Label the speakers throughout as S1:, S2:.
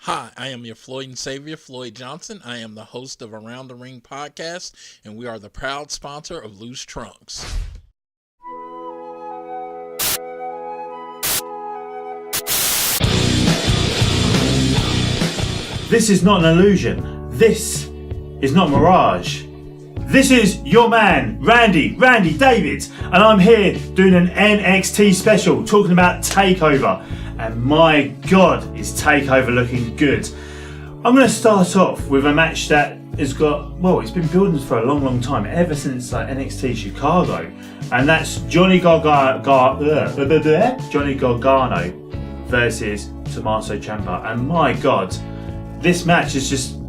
S1: Hi, I am your Floyd and Savior, Floyd Johnson. I am the host of Around the Ring podcast, and we are the proud sponsor of Loose Trunks.
S2: This is not an illusion. This is not mirage. This is your man, Randy David, and I'm here doing an NXT special talking about Takeover. And my God, is Takeover looking good. I'm going to start off with a match that has got, well, it's been building for a long time, ever since NXT Chicago. And that's Johnny Gargano versus Tommaso Ciampa. And my God, this match is just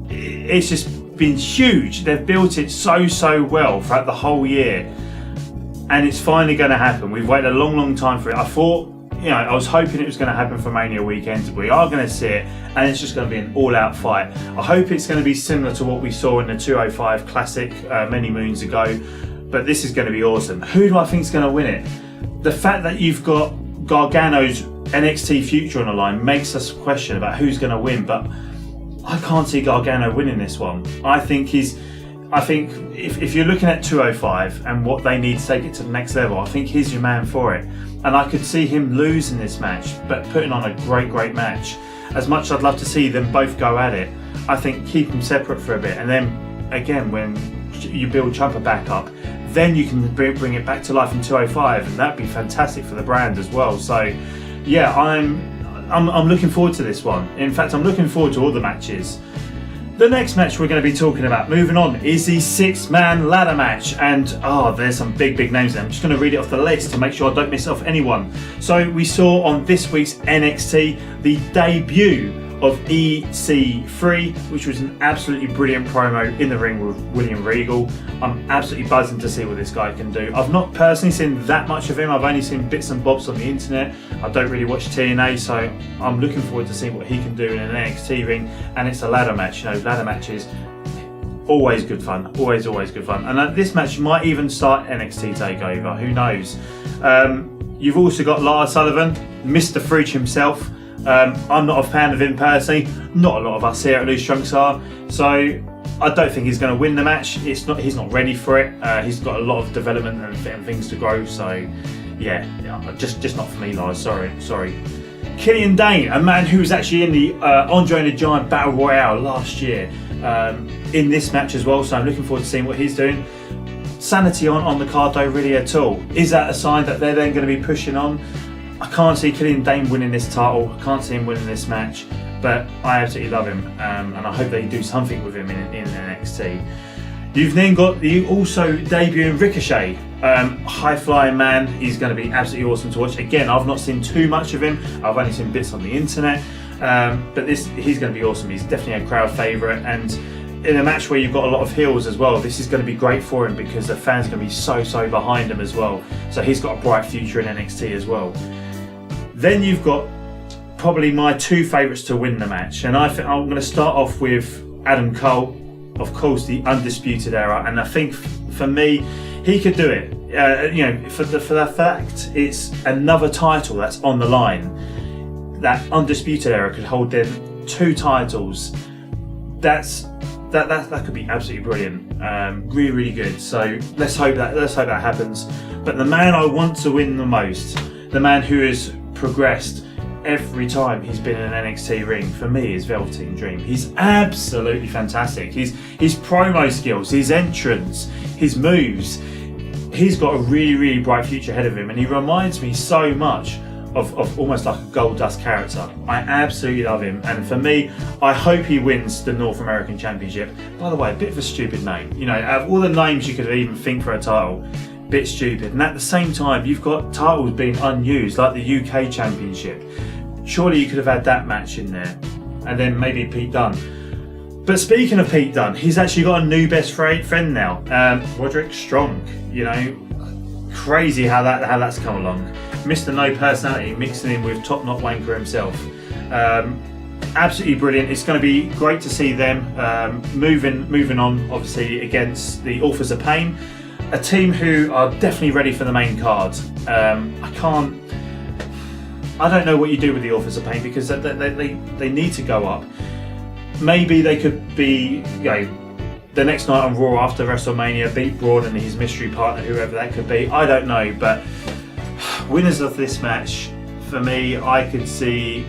S2: been huge. They've built it so well throughout the whole year. And it's finally going to happen. We've waited a long time for it. I was hoping it was going to happen for Mania weekend. We are going to see it, and it's just going to be an all-out fight. I hope it's going to be similar to what we saw in the 205 Classic many moons ago, but this is going to be awesome. Who do I think is going to win it? The fact that you've got Gargano's NXT future on the line makes us question about who's going to win, but I can't see Gargano winning this one. I think if you're looking at 205 and what they need to take it to the next level, I think he's your man for it. And I could see him losing this match, but putting on a great match. As much as I'd love to see them both go at it, I think keep them separate for a bit. And then, again, when you build Ciampa back up, then you can bring it back to life in 205, and that'd be fantastic for the brand as well. So, yeah, I'm looking forward to this one. In fact, I'm looking forward to all the matches. The next match we're going to be talking about, moving on, is the 6-man ladder match. And there's some big names there. I'm just going to read it off the list to make sure I don't miss off anyone. So we saw on this week's NXT the debut of EC3, which was an absolutely brilliant promo in the ring with William Regal. I'm absolutely buzzing to see what this guy can do. I've not personally seen that much of him. I've only seen bits and bobs on the internet. I don't really watch TNA, so I'm looking forward to seeing what he can do in an NXT ring. And it's a ladder match. Ladder matches, always good fun. Always good fun. And this match might even start NXT Takeover. Who knows? You've also got Lars Sullivan, Mr. Fridge himself. I'm not a fan of him personally. Not a lot of us here at Loose Trunks are. So I don't think he's going to win the match. He's not ready for it. He's got a lot of development and things to grow. So yeah, just not for me, Lars. Sorry. Killian Dane, a man who was actually in the Andre and the Giant Battle Royale last year, in this match as well. So I'm looking forward to seeing what he's doing. Sanity on the card though, really at all. Is that a sign that they're then going to be pushing on? I can't see Killian Dane winning this title. I can't see him winning this match, but I absolutely love him, and I hope they do something with him in NXT. You've then got the also debuting Ricochet, high-flying man. He's going to be absolutely awesome to watch. Again, I've not seen too much of him. I've only seen bits on the internet, but he's going to be awesome. He's definitely a crowd favourite, and in a match where you've got a lot of heels as well, this is going to be great for him because the fans are going to be so behind him as well. So he's got a bright future in NXT as well. Then you've got probably my two favourites to win the match, and I think I'm going to start off with Adam Cole, of course, the Undisputed Era, and I think for me, he could do it. For the fact it's another title that's on the line, that Undisputed Era could hold them two titles. That could be absolutely brilliant, really good. So let's hope that happens. But the man I want to win the most, the man who has progressed every time he's been in an NXT ring, for me, is Velveteen Dream. He's absolutely fantastic. His promo skills, his entrance, his moves, he's got a really bright future ahead of him, and he reminds me so much of almost like a Goldust character. I absolutely love him, and for me, I hope he wins the North American Championship. By the way, a bit of a stupid name. Out of all the names you could even think for a title, bit stupid. And at the same time, you've got titles being unused, like the UK Championship. Surely you could have had that match in there, and then maybe Pete Dunne. But speaking of Pete Dunne, he's actually got a new best friend now, Roderick Strong. Crazy how that's come along. Mr. No Personality mixing in with Top Knot Wanker himself. Absolutely brilliant. It's going to be great to see them moving on, obviously, against the Authors of Pain, a team who are definitely ready for the main card. I don't know what you do with the Authors of Pain because they need to go up. maybe they could be, the next night on Raw after WrestleMania, beat Braun and his mystery partner, whoever that could be. I don't know, but winners of this match, for me, I could see.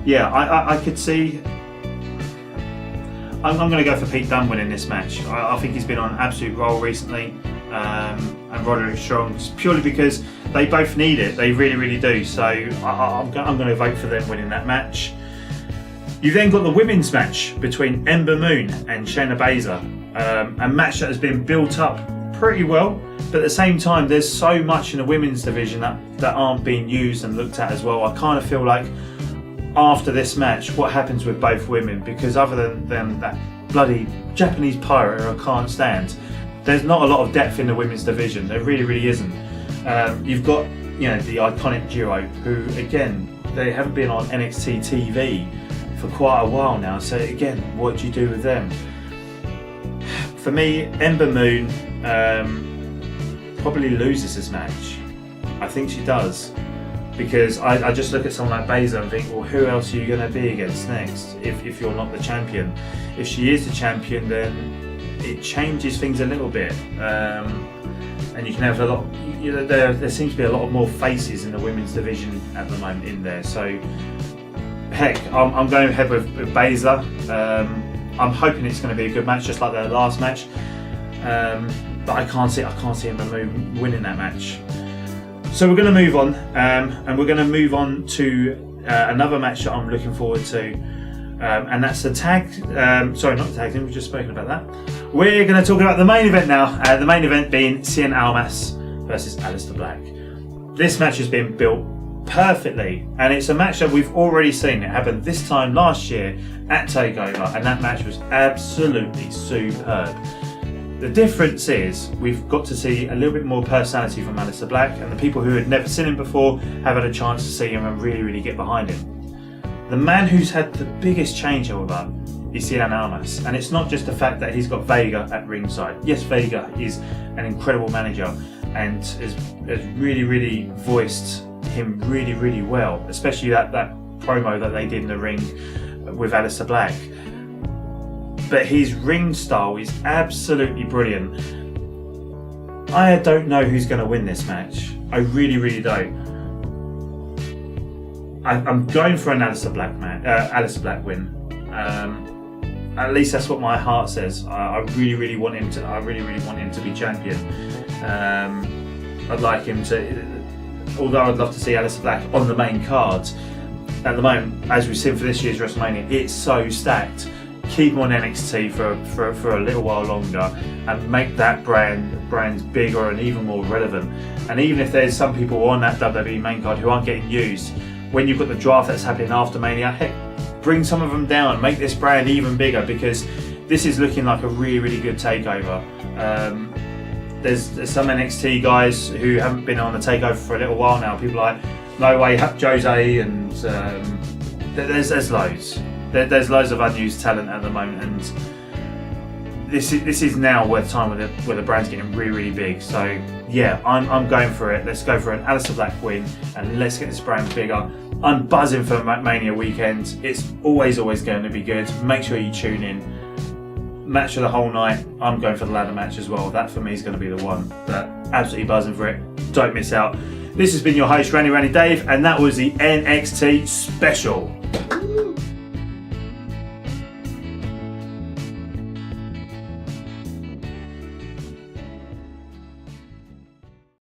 S2: I could see. I'm going to go for Pete Dunne winning this match. I think he's been on an absolute roll recently, and Roderick Strong, just purely because they both need it. They really, really do. So I'm going to vote for them winning that match. You've then got the women's match between Ember Moon and Shayna Baszler, a match that has been built up pretty well, but at the same time, there's so much in the women's division that aren't being used and looked at as well. I kind of feel like after this match, what happens with both women, because other than that bloody Japanese pirate who I can't stand, there's not a lot of depth in the women's division. There really, really isn't. You've got the iconic duo who, again, they haven't been on NXT TV for quite a while now. So again, what do you do with them? For me, Ember Moon probably loses this match. I think she does. Because I just look at someone like Baszler and think, well, who else are you going to be against next if you're not the champion? If she is the champion, then it changes things a little bit. And you can have a lot, there seems to be a lot more faces in the women's division at the moment in there. So, heck, I'm going ahead with Baszler. I'm hoping it's going to be a good match, just like their last match. But I can't see Ember Moon winning that match. So we're going to move on, and we're going to move on to another match that I'm looking forward to, and that's the tag. Sorry, not the tag team. We've just spoken about that. We're going to talk about the main event now. The main event being Cien Almas versus Aleister Black. This match has been built perfectly, and it's a match that we've already seen. It happened this time last year at Takeover, and that match was absolutely superb. The difference is we've got to see a little bit more personality from Aleister Black, and the people who had never seen him before have had a chance to see him and really, really get behind him. The man who's had the biggest changeover is Cien Almas, and it's not just the fact that he's got Vega at ringside. Yes, Vega is an incredible manager and has really, really voiced him really, really well, especially that promo that they did in the ring with Aleister Black. But his ring style is absolutely brilliant. I don't know who's going to win this match. I really, really don't. I'm going for an Aleister Black win. At least that's what my heart says. I really, really want him to. I really, really want him to be champion. I'd like him to. Although I'd love to see Aleister Black on the main card. At the moment, as we've seen for this year's WrestleMania, it's so stacked. Keep him on NXT for a little while longer and make that brand bigger and even more relevant. And even if there's some people on that WWE main card who aren't getting used, when you've got the draft that's happening after Mania, heck, bring some of them down, make this brand even bigger, because this is looking like a really, really good takeover. There's some NXT guys who haven't been on the takeover for a little while now. People like No Way Jose, and there's loads. There's loads of unused talent at the moment, and this is now where the time where the brand's getting really, really big. So yeah, I'm going for it. Let's go for an Aleister Black win, and let's get this brand bigger. I'm buzzing for Mania weekend. It's always going to be good. Make sure you tune in. Match of the whole night. I'm going for the ladder match as well. That for me is going to be the one. But absolutely buzzing for it. Don't miss out. This has been your host, Randy Dave, and that was the NXT special.